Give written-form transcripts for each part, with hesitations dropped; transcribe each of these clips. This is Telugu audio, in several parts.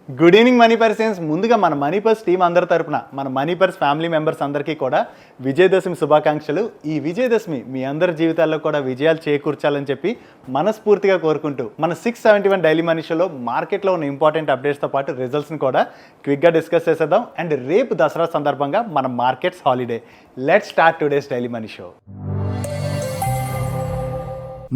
Good evening money persons. ముందుగా మన మనీ పర్స్ టీం అందరి తరపున మన మనీ పర్స్ ఫ్యామిలీ మెంబర్స్ అందరికీ కూడా విజయదశమి శుభాకాంక్షలు. ఈ విజయదశమి మీ అందరి జీవితాల్లో కూడా విజయాలు చేకూర్చాలని చెప్పి మనస్ఫూర్తిగా కోరుకుంటూ మన 671 డైలీ మనీ షోలో మార్కెట్లో ఉన్న ఇంపార్టెంట్ అప్డేట్స్తో పాటు రిజల్ట్స్ని కూడా క్విక్గా డిస్కస్ చేసేద్దాం. అండ్ రేపు దసరా సందర్భంగా మన markets holiday. Let's start today's daily money show.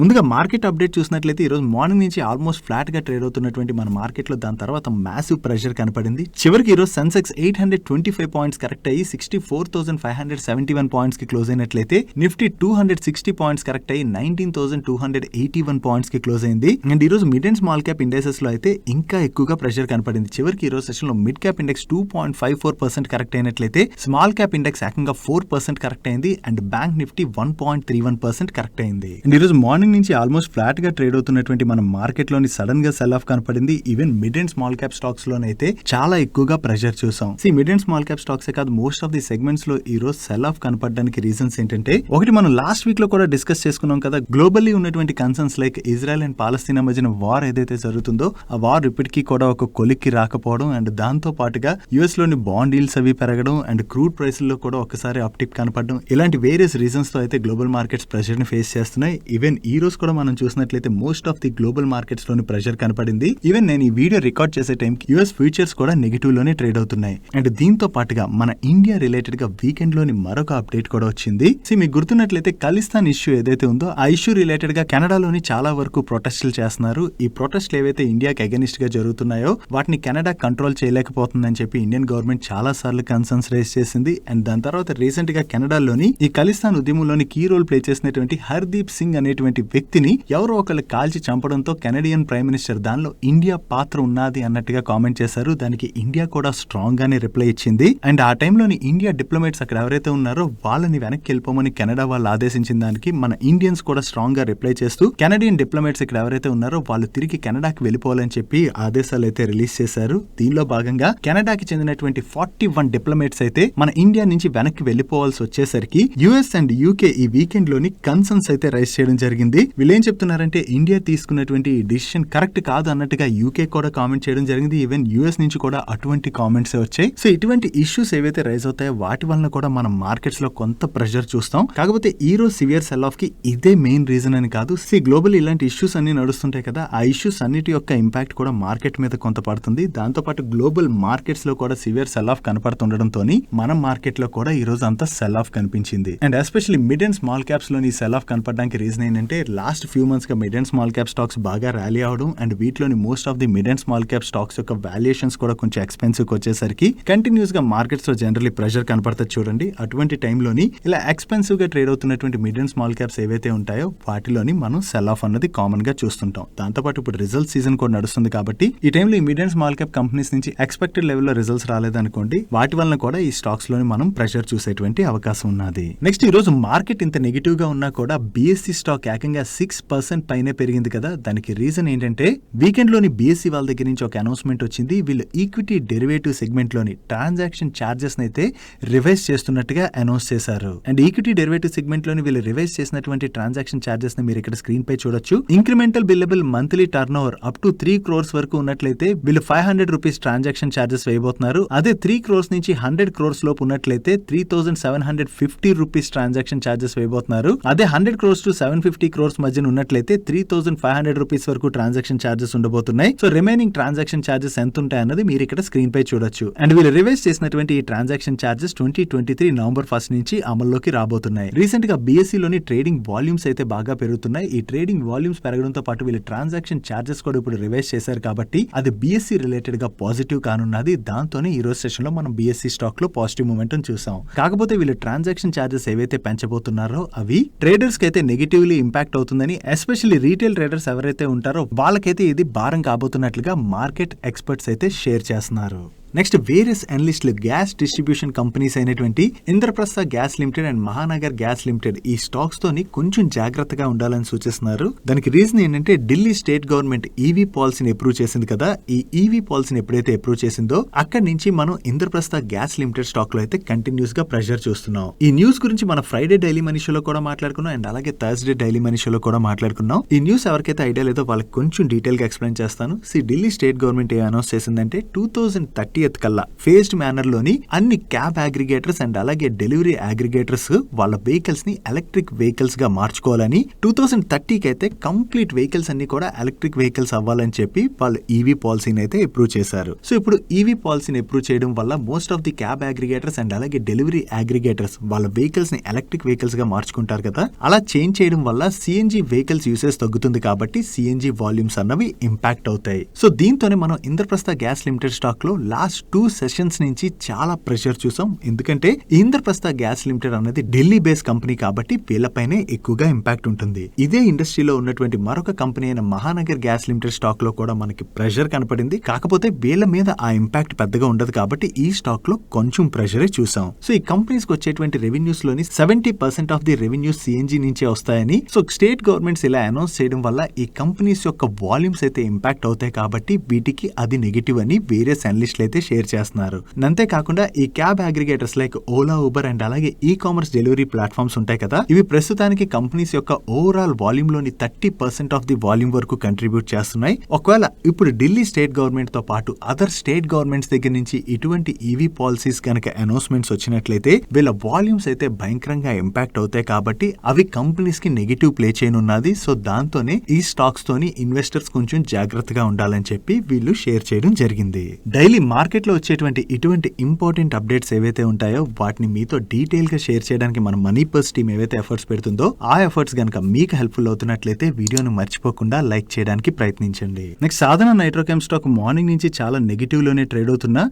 ముందుగా మార్కెట్ అప్డేట్ చూసినట్లయితే ఈరోజు మార్నింగ్ నుంచి ఆల్మోస్ట్ ఫ్లాట్ గా ట్రేడ్ అవుతున్నటువంటి మన మార్కెట్ లో దాని తర్వాత మ్యాసివ్ ప్రెషర్ కనపడింది. చివరికి ఈరోజు సెన్సెక్స్ 825 పాయింట్స్ కరెక్ట్ అయ్యి 64,571 పాయింట్స్ కి క్లోజ్ అయినట్లయితే నిఫ్టీ 260 పాయింట్స్ కరెక్ట్ అయ్యి 19,281 పాయింట్స్ కి క్లోజ్ అయింది. అండ్ ఈ రోజు mid and small cap indexes లో అయితే ఇంకా ఎక్కువగా ప్రెషర్ కనపడింది. చివరికి ఈ రోజు సెషన్ లో మిడ్ క్యాప్ ఇండెక్స్ 2.54% కరెక్ట్ అయినట్లయితే స్మాల్ క్యాప్ ఇండెక్స్ ఏకంగా 4% కరెక్ట్ అయింది. అండ్ బ్యాంక్ నిఫ్టీ 1.31% కరెక్ట్ అయింది. అండ్ ఈ రోజు మార్నింగ్ నుంచి ఆల్మోస్ట్ ఫ్లాట్ గా ట్రేడ్ అవుతున్నటువంటి మన మార్కెట్ లోని సడన్ గా సెల్ ఆఫ్ కనపడింది. Even mid and small cap stocks లోనైతే చాలా ఎక్కువగా ప్రెషర్ చూసాం. Mid and small cap stocks కాదు, మోస్ట్ ఆఫ్ ది సెగ్మెంట్స్ లో ఈ రోజు సెల్ ఆఫ్ కనపడడానికి రీజన్స్ ఏంటంటే, ఒకటి మనం లాస్ట్ వీక్ లో కూడా డిస్కస్ చేసుకున్నాం కదా, గ్లోబల్లీ ఉన్నటువంటి కన్సర్న్స్ లైక్ ఇజ్రాయెల్ అండ్ పాలస్తీనా మధ్యన వార్ ఏదైతే జరుగుతుందో ఆ వార్ ఇప్పటికీ కూడా ఒక కొలిక్కి రాకపోవడం, అండ్ దాంతో పాటుగా యుఎస్ లోని బాండ్ డీల్స్ అవి పెరగడం, అండ్ క్రూడ్ ప్రైస్లో కూడా ఒకసారి అప్టిక్ కనపడడం, ఇలాంటి వేరియస్ రీజన్స్ తో అయితే గ్లోబల్ మార్కెట్స్ ప్రెషర్ ని ఫేస్ చేస్తున్నాయి. ఈవెన్ ఈ రోజు కూడా మనం చూసినట్లయితే most of the global markets లోని ప్రెషర్ కనపడింది. ఈవెన్ నేను ఈ వీడియో రికార్డ్ చేసే టైంకి యుఎస్ ఫ్యూచర్స్ కూడా నెగిటివ్ లోనే ట్రేడ్ అవుతున్నాయి. అండ్ దీంతో పాటుగా మన ఇండియా రిలేటెడ్ గా వీకెండ్ లోని మరొక అప్డేట్ కూడా వచ్చింది. మీకు గుర్తున్నట్లయితే ఖలిస్తాన్ ఇష్యూ ఏదైతే ఉందో ఆ ఇష్యూ రిలేటెడ్ గా కెనడాలోని చాలా వరకు ప్రొటెస్టులు చేస్తున్నారు. ఈ ప్రొటెస్ట్లు ఏవైతే ఇండియాకి అగెనిస్ట్ గా జరుగుతున్నాయో వాటిని కెనడా కంట్రోల్ చేయలేకపోతుందని చెప్పి ఇండియన్ గవర్నమెంట్ చాలా సార్లు కన్సర్న్స్ రేస్ చేసింది. అండ్ దాని తర్వాత రీసెంట్ గా కెనడాలోని ఈ ఖలిస్తాన్ ఉద్యమంలోని కీ రోల్ ప్లే చేసినటువంటి హర్దీప్ సింగ్ అనేటువంటి వ్యక్తిని ఎవరో ఒకళ్ళు కాల్చి చంపడంతో కెనడియన్ ప్రైమ్ మినిస్టర్ దానిలో ఇండియా పాత్ర ఉన్నది అన్నట్టుగా కామెంట్ చేశారు. దానికి ఇండియా కూడా స్ట్రాంగ్ గానే రిప్లై ఇచ్చింది. అండ్ ఆ టైంలోని ఇండియా డిప్లొమేట్స్ అక్కడ ఎవరైతే ఉన్నారో వాళ్ళని వెనక్కి వెళ్ళిపోమని కెనడా వాళ్ళు ఆదేశించిన దానికి మన ఇండియన్స్ కూడా స్ట్రాంగ్ గా రిప్లై చేస్తూ కెనడియన్ డిప్లొమేట్స్ ఇక్కడ ఎవరైతే ఉన్నారో వాళ్ళు తిరిగి కెనడాకి వెళ్ళిపోవాలని చెప్పి ఆదేశాలు అయితే రిలీజ్ చేశారు. దీనిలో భాగంగా కెనడాకి చెందినటువంటి 41 డిప్లొమేట్స్ అయితే మన ఇండియా నుంచి వెనక్కి వెళ్ళిపోవాల్సి వచ్చేసరికి యుఎస్ అండ్ యూకే ఈ వీకెండ్ లోని కన్సర్న్స్ అయితే రైజ్ చేయడం జరిగింది. వీళ్ళేం చెప్తున్నారంటే ఇండియా తీసుకున్నటువంటి డిసిషన్ కరెక్ట్ కాదు అన్నట్టుగా యూకే కూడా కామెంట్ చేయడం జరిగింది. ఈవెన్ యుఎస్ నుంచి కూడా అటువంటి కామెంట్స్ వచ్చాయి. సో ఇటువంటి ఇష్యూస్ ఏవైతే రైజ్ అవుతాయో వాటి వలన కూడా మనం మార్కెట్స్ లో కొంత ప్రెషర్ చూస్తాం. కాకపోతే ఈ రోజు సివియర్ సెల్ ఆఫ్ కి ఇదే మెయిన్ రీజన్ అని కాదు. గ్లోబల్ ఇలాంటి ఇష్యూస్ అన్ని నడుస్తుంటాయి కదా, ఆ ఇష్యూస్ అన్నిటి యొక్క ఇంపాక్ట్ కూడా మార్కెట్ మీద కొంత పడుతుంది. దాంతో పాటు గ్లోబల్ మార్కెట్స్ లో కూడా సివియర్ సెల్ ఆఫ్ కనపడుతుండడంతో మన మార్కెట్ లో కూడా ఈ రోజు అంతా సెల్ ఆఫ్ కనిపించింది. And especially mid and small caps లోని సెల్ ఆఫ్ కనపడడానికి రీజన్ ఏంటంటే, లాస్ట్ ఫ్యూ మంత్స్ గా mid and small cap stocks బాగా ర్యాలీ అవడం, అండ్ వీటిలోని most of the mid and small cap stocks యొక్క వాల్యుయేషన్స్ కూడా కొంచెం ఎక్స్పెన్సివ్ వచ్చేసరికి కంటిన్యూస్ గా మార్కెట్స్ లో జనరల్లీ ప్రెషర్ కనపడుతుంది చూడండి. అటువంటి టైంలోని ఇలా ఎక్స్పెన్సివ్ గా ట్రేడ్ అవుతున్నటువంటి మిడ్ అండ్ స్మాల్ క్యాప్స్ ఏవైతే ఉంటాయో వాటిలోని మనం సెల్ ఆఫ్ అన్నది కామన్ గా చూస్తుంటాం. దాంతోపాటు ఇప్పుడు రిజల్ట్ సీజన్ కూడా నడుస్తుంది కాబట్టి ఈ టైంలో ఈ mid and small cap companies నుంచి ఎక్స్పెక్టెడ్ లెవెల్లో రిజల్ట్స్ రాలేదనుకోండి, వాటి వలన కూడా ఈ స్టాక్స్ లోని మనం ప్రెషర్ చూసేటువంటి అవకాశం ఉన్నది. నెక్స్ట్ ఈ రోజు మార్కెట్ ఇంత నెగిటివ్ గా ఉన్నా కూడా బిఎస్సి స్టాక్ ఏకంగా 6% పైనే పెరిగింది కదా. దానికి రీజన్ ఏంటంటే, వీకెండ్ లోని బిఎస్సి వాళ్ళ దగ్గర నుంచి ఒక అనౌన్స్మెంట్ వచ్చింది. వీళ్ళు ఈక్విటీ డెరివేటివ్ సెగ్మెంట్ లోని ట్రాన్సాక్షన్ చార్జెస్ అయితే రివైజ్ చేస్తున్నట్టుగా అనౌన్స్ చేశారు. అండ్ ఈక్విటీ డెరివేటివ్ సెగ్మెంట్ లోని వీళ్ళు రివైజ్ చేసినటువంటి ట్రాన్సాక్షన్ చార్జెస్ ని మీరు ఇక్కడ స్క్రీన్ పై చూడొచ్చు. Incremental billable monthly turn over up to 3 crores వరకు ఉన్నట్లయితే వీళ్ళు 500 రూపీస్ ట్రాన్సాక్షన్ చార్జెస్ వేయబోతున్నారు. అదే 3 crores నుంచి 100 crores లోపు ఉన్నట్లయితే 3,750 రూపీస్ ట్రాన్సాక్షన్ చార్జెస్ వేయబోతున్నారు. అదే 100 crores టు 750 crores మధ్యన ఉన్నట్లయితే 3,500 రూపీస్ వరకు ట్రాన్సాక్షన్ చార్జెస్ ఉండబోతున్నాయి. సో రిమైనింగ్ ట్రాన్సాక్షన్ చార్జెస్ ఎంత ఉంటాయి అన్నది మీరు ఇక్కడ స్క్రీన్ పై చూడొచ్చు. అండ్ వీళ్ళు రివైజ్ చేసినటువంటి ఈ ట్రాన్సాక్షన్ చార్జెస్ 2023 నవంబర్ 1 నుంచి అమల్లోకి రాబోతున్నాయి. రీసెంట్ గా బిఎస్సి లోని ట్రేడింగ్ వాల్యూమ్స్ అయితే బాగా పెరుగుతున్నాయి. ఈ ట్రేడింగ్ వాల్యూమ్స్ పెరగడంతో పాటు వీళ్ళు ట్రాన్సాక్షన్ చార్జెస్ కూడా ఇప్పుడు రివైజ్ చేశారు కాబట్టి అది బిఎస్సి రిలేటెడ్ గా పాజిటివ్ కానున్నది. దాంతోనే ఈ రోజు సెషన్ లో మనం బిఎస్సి స్టాక్ లో పాజిటివ్ మూమెంట్ చూసాం. కాకపోతే వీళ్ళు ట్రాన్సాక్షన్ చార్జెస్ ఏవైతే పెంచబోతున్నారో అవి ట్రేడర్స్ కి అయితే నెగిటివ్లీ ఇంపాక్ట్ అవుతుందని, ఎస్పెషల్లీ రీటైల్ ట్రేడర్స్ ఎవరైతే ఉంటారో వాళ్ళకైతే ఇది భారం కాబోతున్నట్లుగా మార్కెట్ ఎక్స్పర్ట్స్ అయితే షేర్ చేస్తున్నారు. నెక్స్ట్ వేరియస్ అనలిస్టులు గ్యాస్ డిస్ట్రిబ్యూషన్ కంపెనీస్ అయినటువంటి Indraprastha gas limited and Mahanagar gas limited ఈ స్టాక్స్ తోని కొంచెం జాగ్రత్తగా ఉండాలని సూచిస్తున్నారు. దానికి రీజన్ ఏంటంటే ఢిల్లీ స్టేట్ గవర్నమెంట్ ఈవీ పాలసీని అప్రూవ్ చేసింది కదా. ఈ ఈవీ పాలసీని ఎప్పుడైతే అప్రూవ్ చేసిందో అక్కడి నుంచి మనం ఇంద్రప్రస్థ గ్యాస్ లిమిటెడ్ స్టాక్ లో అయితే కంటిన్యూస్ గా ప్రెషర్ చూస్తున్నాం. ఈ న్యూస్ గురించి మన ఫ్రైడే డైలీ మనీ షోలో కూడా మాట్లాడుకున్నాం అండ్ అలాగే థర్స్డే డైలీ మనీ షోలో కూడా మాట్లాడుకున్నాం. ఈ న్యూస్ ఎవరికైతే ఐడియా లేదో వాళ్ళకి కొంచెం డీటెయిల్ గా ఎక్స్ప్లెయిన్ చేస్తాను. ఢిల్లీ స్టేట్ గవర్నమెంట్ ఏ అనౌన్స్ చేసిందంటే 2030 కల్లా ఫేజ్డ్ మేనర్ లోని అన్ని క్యాబ్ అగ్రిగేటర్స్ అండ్ అలాగే డెలివరీ అగ్రిగేటర్స్ వాళ్ళ వెహికల్స్ ని ఎలక్ట్రిక్ వెహికల్స్ గా మార్చుకోవాలని, 2030 కి అయితే కంప్లీట్ వెహికల్స్ అన్ని కూడా ఎలక్ట్రిక్ వెహికల్స్ అవ్వాలని చెప్పి వాళ్ళు ఈవీ పాలసీని అయితే అప్రూవ్ చేశారు. సో ఇప్పుడు ఈవీ పాలసీని అప్రూవ్ చేయడం వల్ల most of the cab aggregators and అలాగే డెలివరీ అగ్రిగేటర్స్ వాళ్ళ వెహికల్స్ ని ఎలక్ట్రిక్ వెహికల్స్ గా మార్చుకుంటారు కదా. అలా చేంజ్ చేయడం వల్ల సిఎన్జి వెహికల్స్ యూసేజ్ తగ్గుతుంది కాబట్టి సిఎన్జి వాల్యూమ్స్ అన్నవి ఇంపాక్ట్ అవుతాయి. సో దీంతోనే మనం ఇంద్రప్రస్థ గ్యాస్ లిమిటెడ్ స్టాక్ లో లాస్ట్ 2 సెషన్స్ నుంచి చాలా ప్రెషర్ చూసాం. ఎందుకంటే ఇంద్రప్రస్థ గ్యాస్ లిమిటెడ్ అనేది ఢిల్లీ బేస్ కంపెనీ కాబట్టి వీళ్ళపైనే ఎక్కువగా ఇంపాక్ట్ ఉంటుంది. ఇదే ఇండస్ట్రీలో ఉన్నటువంటి మరొక కంపెనీ అయిన మహానగర్ గ్యాస్ లిమిటెడ్ స్టాక్ లో కూడా మనకి ప్రెషర్ కనపడింది. కాకపోతే వీళ్ళ మీద ఆ ఇంపాక్ట్ పెద్దగా ఉండదు కాబట్టి ఈ స్టాక్ లో కొంచెం ప్రెషరే చూసాం. సో ఈ కంపెనీస్ కి వచ్చేటువంటి రెవెన్యూస్ లోని 70% ఆఫ్ ది రెవెన్యూస్ సిఎన్జి నుంచే వస్తాయని సో స్టేట్ గవర్నమెంట్స్ ఇలా అనౌన్స్ చేయడం వల్ల ఈ కంపెనీస్ యొక్క వాల్యూమ్స్ అయితే ఇంపాక్ట్ అవుతాయి కాబట్టి వీటికి అది నెగిటివ్ అని వేరే అనలిస్టులు అయితే షేర్ చేస్తున్నారు. అంతేకాకుండా ఈ cab aggregators like Ola, Uber and అలాగే ఈ కామర్స్ డెలివరీ ప్లాట్ఫామ్స్ ఉంటాయి కదా, ఇవి ప్రస్తుతానికి కంపెనీస్ యొక్క ఓవరాల్ వాల్యూమ్ లోని 30% ఆఫ్ ది వాల్యూమ్ వరకు కంట్రిబ్యూట్ చేస్తున్నాయి. ఒకవేళ ఇప్పుడు ఢిల్లీ స్టేట్ గవర్నమెంట్ తో పాటు అదర్ స్టేట్ గవర్నమెంట్స్ దగ్గర నుంచి ఇటువంటి ఈవీ పాలసీస్ కనుక అనౌన్స్మెంట్స్ వచ్చినట్లయితే వీళ్ళ వాల్యూమ్స్ అయితే భయంకరంగా ఇంపాక్ట్ అవుతాయి కాబట్టి అవి కంపెనీస్ కి నెగిటివ్ ప్లే చేయనున్నది. సో దాంతోనే ఈ స్టాక్స్ తోని ఇన్వెస్టర్స్ కొంచెం జాగ్రత్తగా ఉండాలని చెప్పి వీళ్ళు షేర్ చేయడం జరిగింది. డైలీ మార్కెట్ లో వచ్చేటువంటి ఇటువంటి ఇంపార్టెంట్ అప్డేట్స్ ఏవైతే ఉంటాయో వాటిని మీతో డీటెయిల్ గా షేర్ చేయడానికి మన మనీ పర్స్ టీమ్ ఏవైతే ఎఫర్ట్స్ పెడుతుందో ఆ ఎఫర్ట్స్ గనక మీకు హెల్ప్ఫుల్ అవుతున్నట్లయితే వీడియోను మర్చిపోకుండా లైక్ చేయడానికి ప్రయత్నించండి. నెక్స్ట్ సాధన నైట్రోకెమ్ స్టాక్ మార్నింగ్ నుంచి చాలా నెగిటివ్ లోనే ట్రేడ్ అవుతున్నా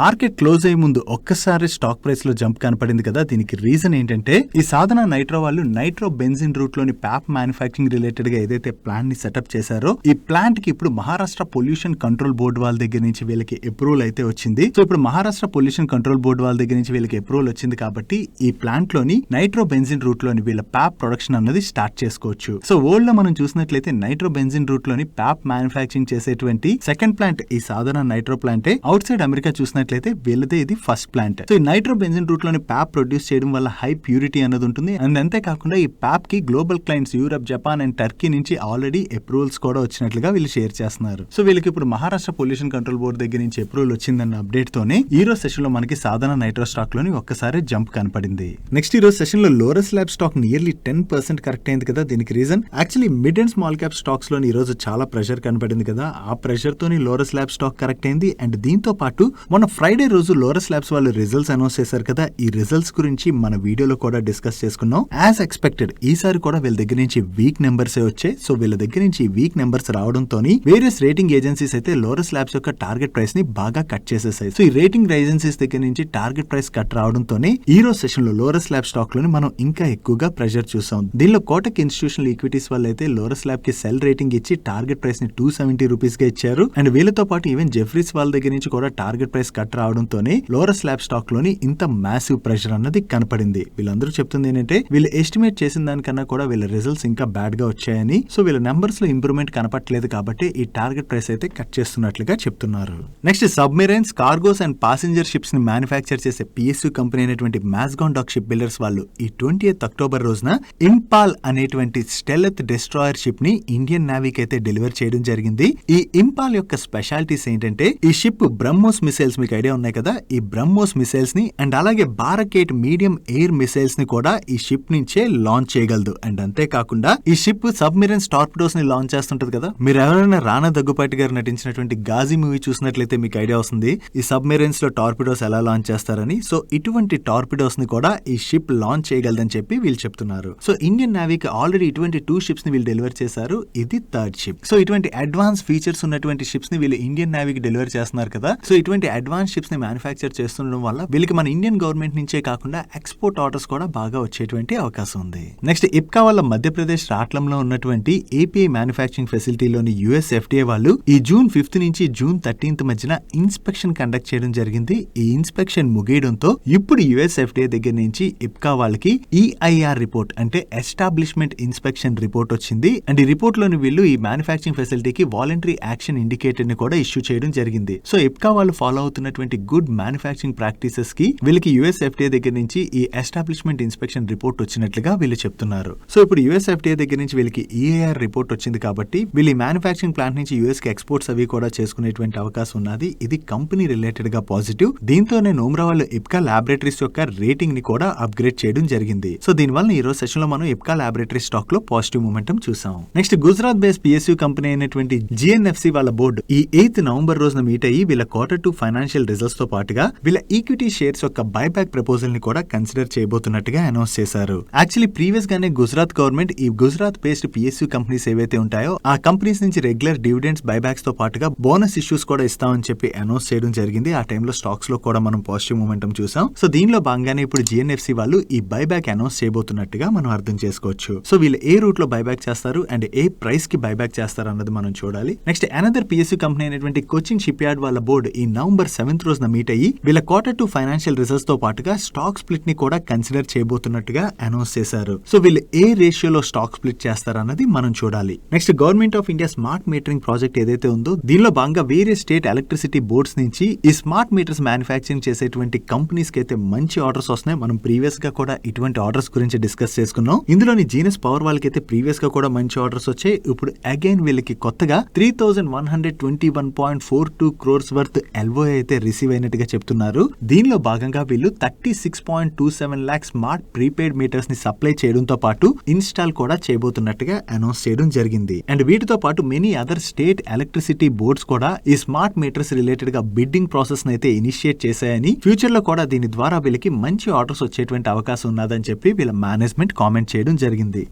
మార్కెట్ క్లోజ్ అయ్యే ముందు ఒక్కసారి స్టాక్ ప్రైస్ లో జంప్ కనపడింది కదా. దీనికి రీజన్ ఏంటంటే ఈ సాధన నైట్రో వాళ్ళు నైట్రో బెంజిన్ రూట్ లోని ప్యాప్ మ్యానుఫ్యాక్చరింగ్ రిలేటెడ్ గా ఏదైతే ప్లాంట్ ని సెటప్ చేశారో ఈ ప్లాంట్ కి ఇప్పుడు మహారాష్ట్ర పొల్యూషన్ కంట్రోల్ బోర్డు వాళ్ళ దగ్గర నుంచి వీళ్ళకి అప్రూవల్ అయితే వచ్చింది. సో ఇప్పుడు మహారాష్ట్ర పొల్యూషన్ కంట్రోల్ బోర్డు వాళ్ళ దగ్గర నుంచి వీళ్ళకి అప్రూవల్ వచ్చింది కాబట్టి ఈ ప్లాంట్ లోని నైట్రో బెంజిన్ రూట్ లోని వీళ్ళ ప్యాప్ ప్రొడక్షన్ అన్నది స్టార్ట్ చేసుకోవచ్చు. సో వరల్డ్ లో మనం చూసినట్లయితే నైట్రో బెంజిన్ రూట్ లోని ప్యాప్ మ్యానుఫ్యాక్చరింగ్ చేసేటువంటి సెకండ్ ప్లాంట్ ఈ సాధన నైట్రో ప్లాంటే. అవుట్ సైడ్ అమెరికా చూసినట్లయితే వీళ్ళదే ఇది ఫస్ట్ ప్లాంట్. సో ఈ నైట్రో బెంజిన్ రూట్ లోని ప్యాప్ ప్రొడ్యూస్ చేయడం వల్ల హై ప్యూరిటీ అన్నది ఉంటుంది. అండ్ అంతేకాకుండా ఈ ప్యాప్ కి global clients Europe, Japan and Turkey నుంచి ఆల్రెడీ అప్రూవల్స్ కూడా వచ్చినట్లుగా వీళ్ళు షేర్ చేస్తున్నారు. సో వీళ్ళకి ఇప్పుడు మహారాష్ట్ర పొల్యూషన్ కంట్రోల్ బోర్డు దగ్గర నుంచి అప్రూవల్ వచ్చిందన్న అప్డేట్ తోనే ఈ రోజు సెషన్ లో మనకి సాధన నైట్రో స్టాక్ లోని ఒక్కసారి జంప్ కనపడింది. నెక్స్ట్ ఈ రోజు సెషన్ లో Laurus lab stock nearly 10% correct అయింది కదా. దీనికి reason actually mid and small cap stocks లోని ఈ రోజు చాలా ప్రెషర్ కనపడింది కదా. ఆ ప్రెషర్ తోని లోరస్ ల్యాబ్ స్టాక్ కరెక్ట్ అయింది. అండ్ దీంతో పాటు మొన్న ఫ్రైడే రోజు లోరస్ ల్యాబ్స్ వాళ్ళు రిజల్ట్స్ అనౌన్స్ చేశారు కదా. ఈ రిజల్ట్స్ గురించి మన వీడియోలో కూడా డిస్కస్ చేసుకున్నాం. యాజ్ ఎక్స్పెక్టెడ్ ఈసారి కూడా వీళ్ళ దగ్గర నుంచి వీక్ నెంబర్స్ వచ్చాయి. సో వీళ్ళ దగ్గర నుంచి వీక్ నెంబర్స్ రావడంతో వేరియస్ రేటింగ్ ఏజెన్సీస్ అయితే లోరస్ ల్యాబ్స్ యొక్క టార్గెట్ ప్రైస్ ని బాగా కట్ చేసేసాయి. సో ఈ రేటింగ్ ఏజెన్సీస్ దగ్గర నుంచి టార్గెట్ ప్రైస్ కట్ రావడంతోనే ఈ రోజు సెషన్ లో లోరస్ ల్యాబ్ స్టాక్ లోని మనం ఇంకా ఎక్కువగా ప్రెషర్ చూసాం. దీనిలో కోటక్ ఇన్స్టిట్యూషనల్ ఈక్విటీస్ వాళ్ళు అయితే లోరస్ ల్యాబ్ కి సెల్ రేటింగ్ ఇచ్చి టార్గెట్ ప్రైస్ ని 270 రూపీస్ గా ఇచ్చారు. అండ్ వీళ్ళతో పాటు ఈవెన్ జెఫ్రీస్ వాళ్ళ దగ్గర నుంచి కూడా టార్గెట్ ప్రైస్ కట్ రావడంతోనే లోరస్ ల్యాబ్ స్టాక్ లోని ఇంత మ్యాసివ్ ప్రెషర్ అన్నది కనపడింది. వీళ్ళందరూ చెప్తుంది ఏంటంటే వీళ్ళు ఎస్టిమేట్ చేసిన దానికన్నా కూడా వీళ్ళ రిజల్ట్స్ ఇంకా బ్యాడ్ గా వచ్చాయని. సో వీళ్ళ నెంబర్స్ లో ఇంప్రూవ్మెంట్ కనపట్లేదు కాబట్టి ఈ టార్గెట్ ప్రైస్ అయితే కట్ చేస్తున్నట్లుగా చెప్తున్నారు. Next submarines, cargos and passenger ships ని మ్యానుఫ్యాక్చర్ చేసే పిఎస్యు కంపెనీ అయినటువంటి మాజగాన్ డాక్ షిప్ బిల్డర్స్ వాళ్ళు ఈ 20th అక్టోబర్ రోజున ఇంపాల్ అనేటువంటి స్టెల్త్ డెస్ట్రాయర్ షిప్ ని ఇండియన్ నేవీకి అయితే డెలివర్ చేయడం జరిగింది. ఈ ఇంపాల్ యొక్క స్పెషాలిటీస్ ఏంటంటే ఈ షిప్ బ్రహ్మోస్ మిసైల్స్ మీకు ఐడియా ఉన్నాయి కదా. ఈ బ్రహ్మోస్ మిసైల్స్ ని అండ్ అలాగే బారకేట్ మీడియం ఎయిర్ మిసైల్స్ ని కూడా ఈ షిప్ నుంచే లాంచ్ చేయగలదు. అండ్ అంతేకాకుండా ఈ షిప్ సబ్మెరైన్స్ టార్పిడోస్ ని లాంచ్ చేస్తుంటది కదా. మీరు ఎవరైనా రానా దగ్గుపాటి గారు నటించినటువంటి గాజీ మూవీ చూసినట్లయితే మీకు ఐడియా వస్తుంది ఈ సబ్మెరైన్స్ లో టార్పిడోస్ ఎలా లాంచ్ చేస్తారని. సో ఇటువంటి టార్పిడోస్ ని కూడా ఈ షిప్ లాంచ్ చేయగలదని చెప్పి వీళ్ళు చెప్తున్నారు. సో ఇండియన్ నేవీకి ఆల్రెడీ ఇటువంటి 2 షిప్స్ ని వీళ్ళు డెలివర్ చేశారు. ఇది 3rd షిప్. సో ఇటువంటి అడ్వాన్స్ ఫీచర్స్ ఉన్నటువంటి షిప్స్ ని వీళ్ళు ఇండియన్ నేవీకి డెలివర్ చేస్తున్నారు కదా. సో ఇటువంటి అడ్వాన్స్ షిప్స్ ని మ్యానుఫ్యాక్చర్ చేస్తుండడం వల్ల వీళ్ళకి మన ఇండియన్ గవర్నమెంట్ నుంచే కాకుండా ఎక్స్పోర్ట్ ఆర్డర్స్ కూడా బాగా వచ్చేటువంటి అవకాశం ఉంది. నెక్స్ట్ ఇప్కా వల్ల మధ్యప్రదేశ్ రాట్లంలో ఉన్నటువంటి ఏపీఐ మ్యానుఫ్యాక్చరింగ్ ఫెసిలిటీలోని USFDA వాళ్ళు ఈ జూన్ 5th నుంచి జూన్ 13th మధ్యన ఇన్స్పెక్షన్ ఇన్స్పెక్షన్ కండక్ట్ చేయడం జరిగింది. ఈ ఇన్స్పెక్షన్ ముగియడంతో ఇప్పుడు USFDA దగ్గర నుంచి IPCA వాళ్ళకి EIR రిపోర్ట్ అంటే ఎస్టాబ్లిష్మెంట్ ఇన్స్పెక్షన్ రిపోర్ట్ వచ్చింది. అండ్ ఈ రిపోర్ట్ లోని వీళ్ళు ఈ మ్యానుఫ్యాక్చరింగ్ ఫెసిలిటీకి వాలంటరీ యాక్షన్ ఇండికేటర్ ని కూడా ఇష్యూ చేయడం జరిగింది. సో IPCA వాళ్ళు ఫాలో అవుతున్నటువంటి గుడ్ మ్యానుఫ్యాక్చరింగ్ ప్రాక్టీసెస్ కి వీళ్ళకి USFDA దగ్గర నుంచి ఈ ఎస్టాబ్లిష్మెంట్ ఇన్స్పెక్షన్ రిపోర్ట్ వచ్చినట్లుగా వీళ్ళు చెప్తున్నారు. సో ఇప్పుడు USFDA దగ్గర నుంచి వీళ్ళకి EIR రిపోర్ట్ వచ్చింది కాబట్టి వీళ్ళు మ్యానుఫ్యాక్చరింగ్ ప్లాంట్ నుంచి US కి ఎక్స్పోర్ట్స్ అవి కూడా చేసుకునేటువంటి అవకాశం ఉన్నది. ఇది కంపెనీ రిలేటెడ్ గా పాజిటివ్. దీంతోనే నోమ్రా వాళ్ళు IPCA లాబొరేటరీస్ యొక్క రేటింగ్ ని కూడా అప్గ్రేడ్ చేయడం జరిగింది. సో దీనివల్ల ఈ రోజు సెషన్ లో మనం IPCA లాబొరేటరీ స్టాక్ లో పాజిటివ్ మూమెంటం చూసాం. Next Gujarat base PSU company అయినటువంటి GNFC వాళ్ళ బోర్డు ఈ 8th నవంబర్ రోజున మీట్ అయ్యి వీళ్ళ Q2 ఫైనాన్షియల్ రిజల్ట్స్ తో పాటుగా వీళ్ళ ఈక్విటీ షేర్స్ యొక్క బైబ్యాక్ ప్రపోజల్ ని కూడా కన్సిడర్ చేయబోతున్నట్టుగా అనౌన్స్ చేశారు. యాక్చువల్లీ ప్రీవియస్ గానే గుజరాత్ గవర్నమెంట్ ఈ గుజరాత్ బేస్డ్ PSU కంపెనీస్ ఏవైతే ఉంటాయో ఆ కంపెనీస్ నుంచి రెగ్యులర్ డివిడెండ్స్ బైబ్యాక్స్ తో పాటుగా బోనస్ ఇష్యూస్ కూడా ఇస్తామని చెప్పి అనౌన్స్ చేయడం జరిగింది. ఆ టైంలో స్టాక్స్ లో కూడా మనం పాజిటివ్ మూమెంటం చూసాం. సో దీనిలో భాగంగానే ఇప్పుడు GNFC వాళ్ళు ఈ బైబ్యాక్ అనౌన్స్ చేయబోతున్నట్టుగా మనం అర్థం చేసుకోవచ్చు. సో వీళ్ళు ఏ రూట్ లో బైబ్యాక్ చేస్తారు అండ్ ఏ ప్రైస్ కి బైబ్యాక్ చేస్తారు అన్నది మనం చూడాలి. నెక్స్ట్ అనదర్ PSU కంపెనీ అయినటువంటి కోచిన్ షిప్యార్డ్ వాళ్ళ బోర్డు ఈ నవంబర్ 7th రోజున మీట్ అయ్యి వీళ్ళ Q2 ఫైనాన్షియల్ రిజల్ట్స్ తో పాటుగా స్టాక్ స్ప్లిట్ ని కూడా కన్సిడర్ చేయబోతున్నట్టుగా అనౌన్స్ చేశారు. సో వీళ్ళు ఏ రేషియోలో స్టాక్ స్ప్లిట్ చేస్తారన్నది మనం చూడాలి. Next government of India smart metering project ఏదైతే ఉందో దీనిలో భాగంగా వేరే స్టేట్ ఎలక్ట్రిసిటీ బోర్డ్స్ నుంచి ఈ స్మార్ట్ మీటర్స్ మ్యానుఫ్యాక్చరింగ్ చేసేటువంటి కంపెనీస్ కి అయితే మంచి ఆర్డర్స్ వస్తున్నాయి. మనం ప్రీవియస్ గా కూడా ఇటువంటి ఆర్డర్స్ గురించి డిస్కస్ చేసుకున్నాం. ఇందులోని జీనస్ పవర్ వాళ్ళకి అయితే ప్రీవియస్ గా కూడా మంచి ఆర్డర్స్ వచ్చాయి. ఇప్పుడు అగైన్ వీళ్ళకి కొత్తగా 3121.42 crores వర్త్ LOA అయితే రిసీవ్ అయినట్టుగా చెప్తున్నారు. దీనిలో భాగంగా వీళ్ళు 36.27 lakh స్మార్ట్ ప్రీపెయిడ్ మీటర్స్ ని సప్లై చేయడంతో పాటు ఇన్స్టాల్ కూడా చేయబోతున్నట్టుగా అనౌన్స్ చేయడం జరిగింది. అండ్ వీటితో పాటు many other state electricity boards కూడా ఈ స్మార్ట్ మీటర్స్ రిలేటెడ్ గా బిడ్డింగ్ ప్రాసెస్ అయితే ఇనిషియేట్ చేశాయని ఫ్యూచర్ లో కూడా దీని ద్వారా వీళ్ళకి మంచి ఆర్డర్స్ వచ్చేటువంటి అవకాశం ఉన్నదని చెప్పి వీళ్ళ మేనేజ్మెంట్ కామెంట్ చేయడం జరిగింది.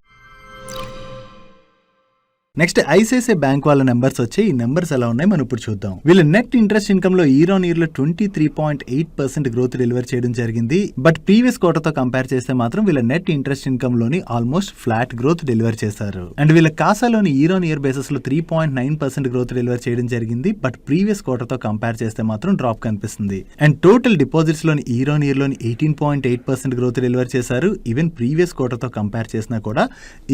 నెక్స్ట్ ICICI బ్యాంక్ వాళ్ళ నెంబర్స్ వచ్చి ఈ నెంబర్స్ ఎలా ఉన్నాయి మనం ఇప్పుడు చూద్దాం. వీళ్ళ నెట్ ఇంట్రెస్ట్ ఇన్కమ్ లో ఇయర్ ఆన్ ఇయర్ లో 23.8% గ్రోత్ డెలివర్ చేయడం జరిగింది. బట్ ప్రీవియస్ క్వార్టర్ తో కంపేర్ చేస్తే మాత్రం వీళ్ళ నెట్ ఇంట్రెస్ట్ ఇన్కమ్ లోని ఆల్మోస్ట్ ఫ్లాట్ గ్రోత్ డెలివర్ చేశారు. అండ్ వీళ్ళ కాసాలోని ఇయర్ ఆన్ ఇయర్ బేసిస్ లో 3.9% గ్రోత్ డెలివర్ చేయడం జరిగింది. బట్ ప్రీవియస్ క్వార్టర్ తో కంపేర్ చేస్తే మాత్రం డ్రాప్ కనిపిస్తుంది. అండ్ టోటల్ డిపాజిట్స్ లోని ఇయర్ ఆన్ ఇయర్ లోని 18.8% గ్రోత్ డెలివర్ చేశారు. ఈవెన్ ప్రీవియస్ క్వార్టర్ తో కంపేర్ చేసినా కూడా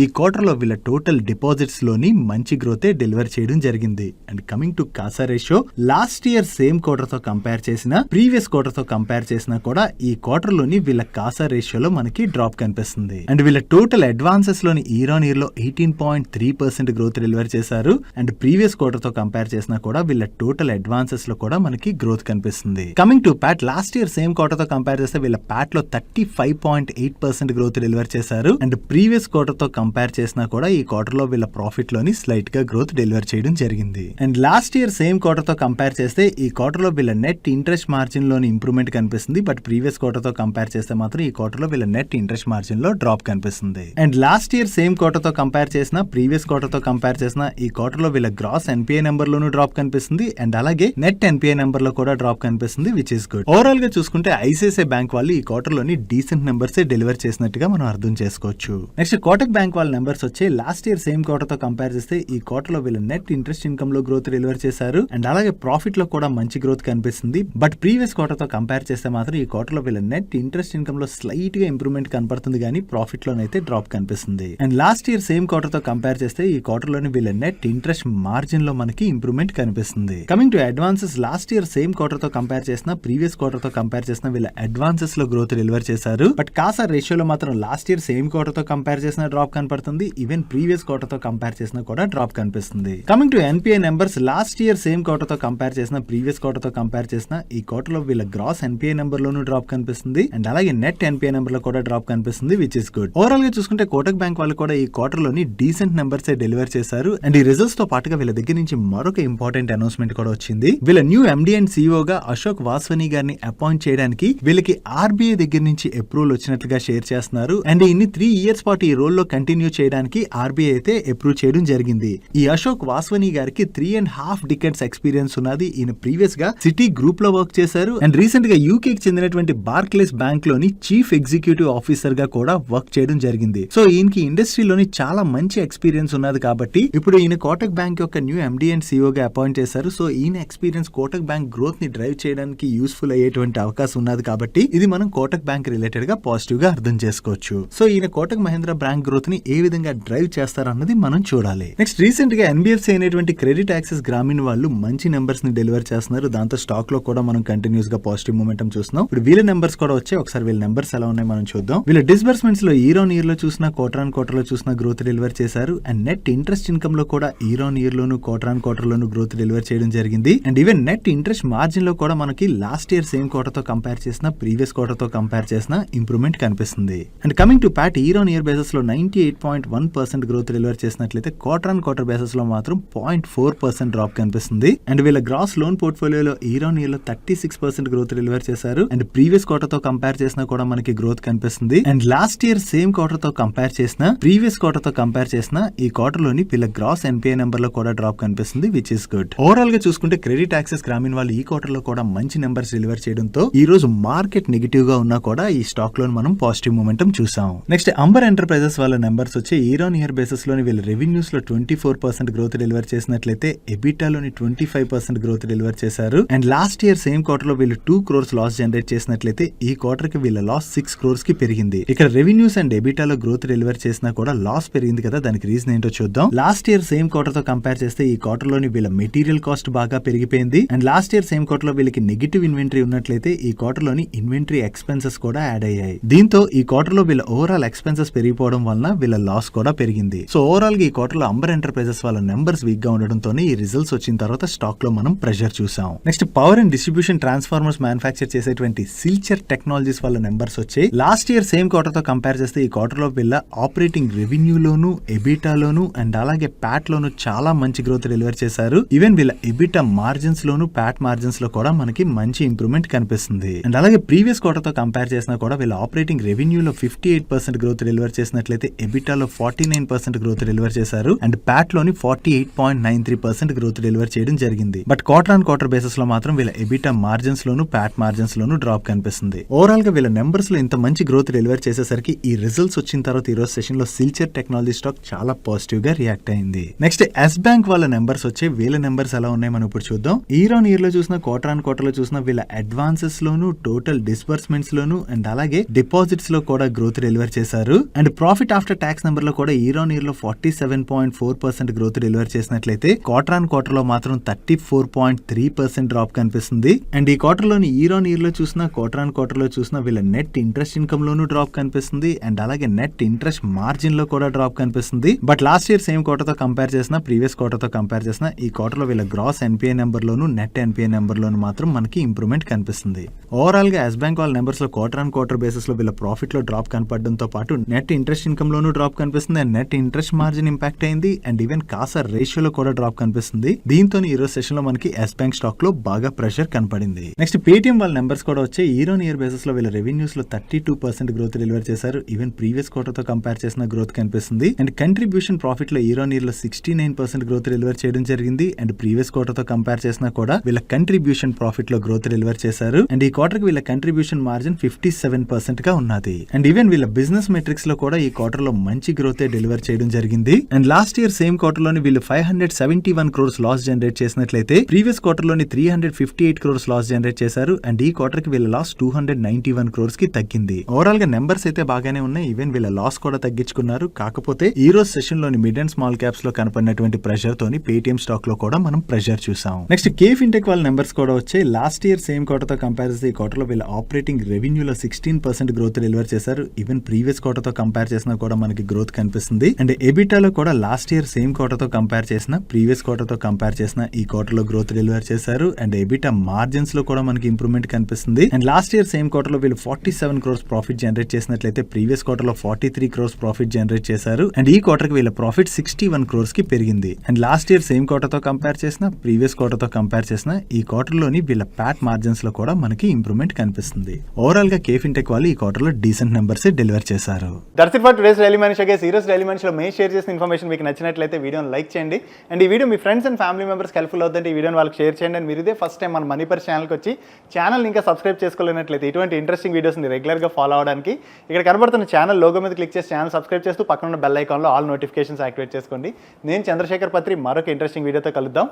ఈ క్వార్టర్ లో వీళ్ళ టోటల్ డిపాజిట్స్ లోని మంచి గ్రోతే డెలివర్ చేయడం జరిగింది. And coming to Kasa ratio last year same quarter తో కంపేర్ చేసినా ప్రీవియస్ క్వార్టర్ తో కంపేర్ చేసినా కూడా ఈ క్వార్టర్ లోని వీళ్ళ కాసా రేషియోలో మనకి డ్రాప్ కనిపిస్తుంది. అండ్ వీళ్ళ టోటల్ అడ్వాన్సెస్ లోని ఇయర్ ఆన్ ఇయర్ లో 18.3% గ్రోత్ డెలివర్ చేశారు. అండ్ ప్రీవియస్ క్వార్టర్ తో కంపేర్ చేసినా కూడా వీళ్ళ టోటల్ అడ్వాన్సెస్ లో కూడా మనకి గ్రోత్ కనిపిస్తుంది. Coming to Pat last year same quarter తో కంపేర్ చేస్తే వీళ్ళ ప్యాట్ లో 35.8% గ్రోత్ డెలివర్ చేశారు. అండ్ ప్రీవియస్ క్వార్టర్ తో కంపేర్ చేసినా కూడా ఈ క్వార్టర్ లో వీళ్ళ ప్రాఫిట్ లోని స్లైట్ గా గ్రోత్ డెలివర్ చేయడం జరిగింది. And last year same quarter తో కంపేర్ చేస్తే ఈ క్వార్టర్ లో వీళ్ళ నెట్ ఇంట్రెస్ట్ మార్జిన్ లోని ఇంప్రూవ్మెంట్ కనిపిస్తుంది. బట్ ప్రీవియస్ క్వార్టర్ తో కంపేర్ చేస్తే మాత్రం ఈ క్వార్టర్ లో వీళ్ళ నెట్ ఇంట్రెస్ట్ మార్జిన్ లో డ్రాప్ కనిపిస్తుంది. And last year same quarter తో కంపేర్ చేసిన ప్రీవియస్ క్వార్టర్ తో కంపేర్ చేసిన ఈ క్వార్టర్ లో వీళ్ళ గ్రాస్ NPA నెంబర్ లోను డ్రాప్ కనిపిస్తుంది. అండ్ అలాగే నెట్ NPA నెంబర్ లో కూడా డ్రాప్ కనిపిస్తుంది, విచ్ ఇస్ గుడ్. ఓవరాల్ గా చూసుకుంటే ICICI బ్యాంక్ వాళ్ళు ఈ క్వార్టర్ లోని డీసెంట్ నెంబర్స్ డెలివర్ చేసినట్టుగా మనం అర్థం చేసుకోవచ్చు. నెక్స్ట్ కోటక్ బ్యాంక్ వాళ్ళ నెంబర్స్ వచ్చి లాస్ట్ ఇయర్ సేమ్ క్వార్టర్ తో కంపేర్ చేస్తే ఈ క్వార్టర్ లో వీళ్ళ నెట్ ఇంట్రెస్ట్ ఇన్కమ్ లో గ్రోత్ డెలివర్ చేశారు. అండ్ అలాగే ప్రాఫిట్ లో కూడా మంచి గ్రోత్ కనిపిస్తుంది. బట్ ప్రీవియస్ క్వార్టర్ తో కంపేర్ చేస్తే మాత్రం ఈ క్వార్టర్ లో వీళ్ళ నెట్ ఇంట్రెస్ట్ ఇన్కమ్ లో స్లైట్ గా ఇంప్రూవ్మెంట్ కనపడుతుంది, కానీ ప్రాఫిట్ లోనైతే డ్రాప్ కనిపిస్తుంది. And last year same quarter తో కంపేర్ చేస్తే ఈ క్వార్టర్ లోని వీళ్ళ నెట్ ఇంట్రెస్ట్ మార్జిన్ లో మనకి ఇంప్రూవ్మెంట్ కనిపిస్తుంది. Coming to advances last year same quarter తో కంపేర్ చేసిన ప్రీవియస్ క్వార్టర్ తో కంపేర్ చేసిన వీళ్ళ అడ్వాన్సెస్ లో గ్రోత్ డెలివర్ చేశారు. బట్ కాసా రేషియోలో మాత్రం లాస్ట్ ఇయర్ సేమ్ క్వార్టర్ తో కంపేర్ చేసిన డ్రాప్ కనపడుతుంది. ఈవెన్ ప్రీవియస్ క్వార్టర్ తో కంపేర్ చేసినా కూడా డ్రాప్ కనిపిస్తుంది. Coming to NPA numbers last year same quarter తో కంపేర్ చేసిన ప్రీవియస్ క్వార్టర్ తో కంపేర్ చేసిన ఈ క్వార్టర్ లో వీళ్ళ గ్రాస్ NPA నెంబర్ లోను డ్రాప్ కనిపిస్తుంది. అండ్ అలాగే నెట్ NPA నెంబర్ లో కూడా డ్రాప్ కనిపిస్తుంది, విచ్ ఇస్ గుడ్. ఓవరాల్ గా చూసుకుంటే కోటక్ బ్యాంక్ వాళ్ళు కూడా ఈ క్వార్టర్ లోని డీసెంట్ నెంబర్స్ డెలివర్ చేశారు. అండ్ ఈ రిజల్ట్స్ తో పాటుగా వీళ్ళ దగ్గర నుంచి మరొక ఇంపార్టెంట్ అనౌన్స్మెంట్ కూడా వచ్చింది. వీళ్ళ న్యూ MD అండ్ CEO గా అశోక్ వాస్వాని గారిని అపాయింట్ చేయడానికి వీళ్ళకి RBI దగ్గర నుంచి అప్రూవల్ వచ్చినట్లుగా షేర్ చేస్తున్నారు. అండ్ ఇన్ని 3 years పాటు ఈ రోల్ లో కంటిన్యూ చేయడానికి RBI అయితే అప్రూవ్ చేయడం జరిగింది. ఈ అశోక్ వాస్వని గారికి 3.5 decades ఎక్స్పీరియన్స్ ఉన్నది. ఈయన ప్రీవియస్ గా సిటీ గ్రూప్ లో వర్క్ చేశారు అండ్ రీసెంట్ గా యూకే కి చెందినటువంటి బార్క్లేస్ బ్యాంక్ లోని చీఫ్ ఎగ్జిక్యూటివ్ ఆఫీసర్ గా కూడా వర్క్ చేయడం జరిగింది. సో ఈయనకి ఇండస్ట్రీలోని చాలా మంచి ఎక్స్పీరియన్స్ ఉన్నది కాబట్టి ఇప్పుడు ఈయన కోటక్ బ్యాంక్ యొక్క న్యూ ఎండి అండ్ సిఇఓ గా అపాయింట్ చేశారు. సో ఈయన ఎక్స్పీరియన్స్ కోటక్ బ్యాంక్ గ్రోత్ ని డ్రైవ్ చేయడానికి యూస్ఫుల్ అయ్యేటువంటి అవకాశం ఉన్నది కాబట్టి ఇది మనం కోటక్ బ్యాంక్ రిలేటెడ్ గా పాజిటివ్ గా అర్థం చేసుకోవచ్చు. సో ఈయన కోటక్ మహీంద్రా బ్యాంక్ గ్రోత్ ని ఏ విధంగా డ్రైవ్ చేస్తారన్నది మనం చూడాలి. నెక్స్ట్ రీసెంట్ గా ఎన్బిఎఫ్సి అయినటువంటి క్రెడిట్ యాక్సెస్ గ్రామీణ వాళ్ళు మంచి నెంబర్స్ ని డెలివర్ చేస్తున్నారు. దాంతో స్టాక్ లో కూడా మనం కంటిన్యూస్ గా పాజిటివ్ మూమెంటం చూస్తున్నాం. ఇప్పుడు వీళ్ళ నెంబర్స్ కూడా వచ్చాయి. ఒకసారి వీళ్ళ నెంబర్స్ ఎలా ఉన్నాయి మనం చూద్దాం. వీళ్ళ డిస్బర్స్మెంట్స్ లో ఇయర్ ఆన్ ఇయర్ లో చూసిన క్వార్టర్ ఆన్ క్వార్టర్ లో చూసిన గ్రోత్ డెలివర్ చేశారు అండ్ నెట్ ఇంట్రెస్ట్ ఇన్కమ్ లో కూడా year on year loan quarter on quarter loan growth deliver చేయడం జరిగింది. And even net interest margin లో కూడా మనకి లాస్ట్ ఇయర్ సేమ్ క్వార్టర్ తో కంపేర్ చేసిన ప్రీవియస్ క్వార్టర్ తో కంపేర్ చేసిన ఇంప్రూవ్మెంట్ కనిపిస్తుంది. And coming to Pat year on year basis లో 98.1% గ్రోత్ డెలివర్ చేసినట్లయితే క్వార్టర్ ఆన్ క్వార్టర్ బేసిస్ లో మాత్రం 0.4% డ్రాప్ కనిపిస్తుంది. అండ్ వీళ్ళ గ్రాస్ లోన్ పోర్ట్ఫోలియోలో ఇయర్ ఆన్ ఇయర్ లో 36% గ్రోత్ డెలివర్ చేశారు అండ్ ప్రీవియస్ క్వార్టర్ తో కంపేర్ చేసినా కూడా మనకి గ్రోత్ కనిపిస్తుంది. And last year same quarter తో కంపేర్ చేసిన ప్రీవియస్ క్వార్టర్ తో కంపేర్ చేసిన ఈ క్వార్టర్ లోని వీళ్ళ గ్రాస్ ఎన్పిఐ నెంబర్ లో కూడా డ్రాప్ కనిపిస్తుంది, విచ్ ఇస్ గుడ్. ఓవరాల్ గా చూసుకుంటే క్రెడిట్ యాక్సెస్ గ్రామీణ వాళ్ళు ఈ క్వార్టర్ లో కూడా మంచి నెంబర్స్ డెలివర్ చేయడంతో ఈ రోజు మార్కెట్ నెగిటివ్ గా ఉన్నా కూడా ఈ స్టాక్ లో మనం పాజిటివ్ మూమెంటం చూసాం. నెక్స్ట్ అంబర్ ఎంటర్ప్రైజెస్ వాళ్ళ నెంబర్స్ వచ్చి ఇయర్ ఆన్ ఇయర్ బేసిస్ లోని వీళ్ళ రెవెన్యూస్ లో 24% గ్రోత్ డెలివర్ చేసినట్లయితే ఎబిటా లోని 25% గ్రోత్ డెలివర్ చేశారు. And last year same quarter లో వీళ్ళు 2 crores లాస్ జనరేట్ చేసినట్లయితే ఈ క్వార్టర్ కి వీళ్ళ లాస్ 6 crores కి పెరిగింది. ఇక్కడ రెవెన్యూస్ అండ్ ఎబిటాలో గ్రోత్ డెలివర్ చేసినా కూడా లాస్ పెరిగింది కదా, దానికి రీజన్ ఏంటో చూద్దాం. లాస్ట్ ఇయర్ సేమ్ క్వార్టర్ తో కంపేర్ చేస్తే ఈ క్వార్టర్ లోని వీళ్ళ మెటీరియల్ కాస్ట్ బాగా పెరిగిపోయింది. And last year same quarter లో వీళ్ళకి నెగిటివ్ ఇన్వెంటరీ ఉన్నట్లయితే ఈ క్వార్టర్ లోని ఇన్వెంటరీ ఎక్స్పెన్సెస్ కూడా యాడ్ అయ్యాయి. దీంతో ఈ క్వార్టర్ లో వీళ్ళ ఓవరాల్ ఎక్స్పెన్సెస్ పెరిగిపోవడం వలన వీళ్ళ లాస్ కూడా పెరిగింది. సో ఓవరాల్ గా ఈ క్వార్టర్ లో అంబర్ ఎంటర్ప్రైజెస్ వాళ్ళ నెంబర్స్ వీక్ గా ఉండడంతోనే ఈ రిజల్ట్స్ వచ్చిన తర్వాత స్టాక్ లో మనం ప్రెషర్ చూసాం. Next power and distribution transformers manufacture చేసేటువంటి సిల్చర్ టెక్నాలజీస్ వాళ్ళ నెంబర్స్ వచ్చాయి. లాస్ట్ ఇయర్ సేమ్ క్వార్టర్ తో కంపేర్ చేస్తే ఈ క్వార్టర్ లో వీళ్ళ ఆపరేటింగ్ రెవెన్యూలోను ఎబిటాలోను అండ్ అలాగే ప్యాట్ లోను చాలా మంచి గ్రోత్ డెలివర్ చేశారు. ఈవెన్ వీళ్ళ ఎబిటా మార్జిన్స్ లోను ప్యాట్ మార్జిన్స్ లో కూడా మనకి మంచి ఇంప్రూవ్మెంట్ కనిపిస్తుంది. అండ్ అలాగే ప్రీవియస్ క్వార్టర్ తో కంపేర్ చేసినా కూడా వీళ్ళ ఆపరేటింగ్ రెవెన్యూలో 58% గ్రోత్ డెలివర్ చేసినట్లయితే ఎబిటాలో 49% గ్రోత్ డెలివర్ చేశారు అండ్ ప్యాట్ లోని 48.93% గ్రోత్ డెలివర్ చేయడం జరిగింది. But quarter on quarter basis లో మాత్రం వీళ్ళ ఎబిటా మార్జిన్స్ లోను ప్యాట్ మార్జిన్స్ లోను డ్రాప్ కనిపిస్తుంది. ఓవరాల్ గా వీళ్ళ నెంబర్స్ లో ఇంత మంచి గ్రోత్ డెలివర్ చేసేసరికి ఈ రిజల్ట్స్ వచ్చిన తర్వాత ఈ రోజు సెషన్ లో సిల్చర్ టెక్నాలజీ స్టాక్ చాలా పాజిటివ్ గా రియాక్ట్ అయింది. నెక్స్ట్ ఎస్ బ్యాంక్ వాళ్ళ నెంబర్స్ వచ్చే వీళ్ళ నెంబర్స్ ఎలా ఉన్నాయి మనం ఇప్పుడు చూద్దాం. ఇయర్ ఆన్ ఇయర్ లో చూసిన క్వార్టర్ ఆన్ క్వార్టర్ లో చూసిన వీళ్ళ advances loan total disbursements loan and అలాగే డిపాజిట్స్ లో కూడా గ్రోత్ డెలివర్ చేశారు. And profit after tax number లో కూడా ఇయర్ ఆన్ ఇయర్ లో 47.4% గ్రోత్ డెలివర్ చేసినట్లయితే క్వార్టర్ ఆన్ క్వార్టర్ లో మాత్రం 34.3% డ్రాప్ కనిపిస్తుంది. అండ్ ఈ క్వార్టర్ లోని ఇయర్ ఆన్ ఇయర్ లో చూసిన క్వార్టర్ ఆన్ క్వార్టర్ లో చూసిన వీళ్ళ నెట్ ఇంట్రెస్ట్ ఇన్కమ్ లోను డ్రాప్ కనిపిస్తుంది అండ్ అలాగే నెట్ ఇంట్రెస్ట్ మార్జిన్ లో కూడా డ్రాప్ కనిపిస్తుంది. But last year same quarter తో కంపేర్ చేసిన ప్రీవియస్ క్వార్టర్ తో కంపేర్ చేసిన ఈ క్వార్టర్ లో వీళ్ళ గ్రాస్ ఎన్పిఐ నెంబర్ లోను నెట్ ఎన్పిఐ నెంబర్ లోను మాత్రం మనకి ఇంప్రూవ్మెంట్ కనిపిస్తుంది. ఓవరాల్ గా ఎస్ బ్యాంక్ వాళ్ళ నెంబర్స్ లో క్వార్టర్ ఆన్ క్వార్టర్ బేసిస్ లో వీళ్ళ ప్రాఫిట్ లో డ్రాప్ కనపడడంతో పాటు నెట్ ఇంట్రెస్ట్ ఇన్కమ్ లోను డ్రాప్ కనిపిస్తుంది and net interest margin impact అయింది అండ్ ఈవెన్ కాసా రేషియోలో కూడా డ్రాప్ కనిపిస్తుంది. దీంతో ఈ రోజు సెషన్ లో మనకి ఎస్ బ్యాంక్ స్టాక్ లో బాగా ప్రెషర్ కనపడింది. నెక్స్ట్ పేటిఎం వాళ్ళ నెంబర్స్ కూడా వచ్చాయి. ఇయర్ ఆన్ ఇయర్ బేసిస్ లో వీళ్ళ రెవెన్యూస్ లో 32% గ్రోత్ డెలివర్ చేశారు. ఈవెన్ ప్రీవియస్ క్వార్టర్ తో కంపేర్ చేసిన గ్రోత్ కనిపిస్తుంది అండ్ కంట్రిబ్యూషన్ ప్రాఫిట్ లో ఇయర్ ఆన్ ఇయర్ లో 69% గ్రోత్ డెలివర్ చేయడం జరిగింది అండ్ ప్రీవియస్ క్వార్టర్ తో కంపేర్ చేసినా కూడా వీళ్ళ కంట్రిబ్యూషన్ ప్రాఫిట్ లో గ్రోత్ డెలివర్ చేశారు అండ్ ఈ క్వార్టర్ కి వీళ్ళ కంట్రిబ్యూషన్ మార్జిన్ 57% గా ఉన్నది. అండ్ ఈవెన్ వీళ్ళ బిజినెస్ మెట్రిక్స్ లో కూడా ఈ క్వార్టర్ లో మంచి గ్రోత్ డెలివర్ చేయడం జరిగింది. And last year same quarter లోని వీళ్ళు 571 crores లాస్ జనరేట్ చేసినట్లయితే ప్రీవియస్ క్వార్టర్ లోని 358 crores లాస్ జనరేట్ చేశారు అండ్ ఈ క్వార్టర్ కి వీళ్ళ లాస్ 291 crores కి తగ్గింది. ఓవరాల్ గా నెంబర్స్ అయితే బాగానే ఉన్నాయి. ఈవెన్ వీళ్ళ లాస్ కూడా తగ్గించుకున్నారు. కాకపోతే ఈ రోజు సెషన్ లోని మిడ్ అండ్ స్మాల్ క్యాప్స్ లో కనపడినటువంటి ప్రెషర్ తోని పేటిఎం స్టాక్ లో కూడా మనం ప్రెషర్ చూసాం. నెక్స్ట్ Kfintech వాళ్ళ నెంబర్స్ కూడా వచ్చాయి. లాస్ట్ ఇయర్ సేమ్ క్వార్టర్ తో కంపేర్ చేస్తే ఈ క్వార్టర్ లో వీళ్ళ ఆపరేటింగ్ రెవెన్యూలో 16% గ్రోత్ డెలివర్ చేశారు. ఈవెన్ ప్రీవియస్ క్వార్టర్ తో కంపేర్ చేసినా కూడా మనకి గ్రోత్ కనిపిస్తుంది అండ్ ఎబిటాలో కూడా లాస్ట్ ఇయర్ సేమ్ క్వార్టర్ తో కంపేర్ చేసిన ప్రీవియస్ క్వార్టర్ తో కంపేర్ చేసిన ఈ క్వార్టర్ లో గ్రోత్ డెలివర్ చేశారు అండ్ ఎబిటా మార్జిన్స్ లో కూడా మనకి ఇంప్రూవ్మెంట్ కనిపిస్తుంది. And last year same quarter లో వీళ్ళు 47 crores ప్రాఫిట్ జనరేట్ చేసినట్లయితే ప్రీవియస్ క్వార్టర్ లో 43 crores ప్రాఫిట్ జనరేట్ చేశారు అండ్ ఈ క్వార్టర్ కి వీళ్ళ ప్రాఫిట్ 61 crores కి పెరిగింది. And last year same quarter తో కంపేర్ చేసిన ప్రీవియస్ క్వార్టర్ తో కంపేర్ చేసిన ఈ క్వార్టర్ లోని వీళ్ళ ప్యాట్ మార్జిన్స్ లో కూడా మనకి ఇంప్రూవ్మెంట్ కనిపిస్తుంది. ఓవరాల్ గా Kfintech వాళ్ళు ఈ క్వార్టర్ లో డీసెంట్ నెంబర్స్ డెలివర్ చేశారు. That's it for today's daily మనిషి. ఈ రోజు డైలీ మనిషిలో మేము షేర్ చేసిన ఇన్ఫర్మేషన్ మీకు నచ్చినట్లయితే వీడియోని లైక్ చేయండి. అండ్ ఈ video me friends and family మెంబర్స్కి హెల్ప్ఫుల్ అవుతుంటే ఈ వీడియోని వాళ్ళకి షేర్ చేయండి. అండ్ మీరు ఇదే ఫస్ట్ టైం మన మనీ పర్స్ ఛానల్కి వచ్చి ఛానల్ ఇంకా సబ్స్క్రైబ్ చేసుకోలేనట్లయితే ఇటువంటి ఇంట్రెస్టింగ్ వీడియోస్ని రెగ్యులర్గా ఫాలో అవడానికి ఇక్కడ కనబడుతున్న ఛానల్ లోగో మీద క్లిక్ చేసి ఛానల్ సబ్స్క్రైబ్ చేస్తూ పక్కన ఉన్న బెల్ ఐకాన్లో ఆల్ నోటిఫికేషన్స్ యాక్టివేట్ చేసుకోండి. నేను చంద్రశేఖర్ పత్రి మరొక ఇంట్రెస్టింగ్ వీడియోతో కలుద్దాం.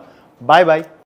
Bye bye.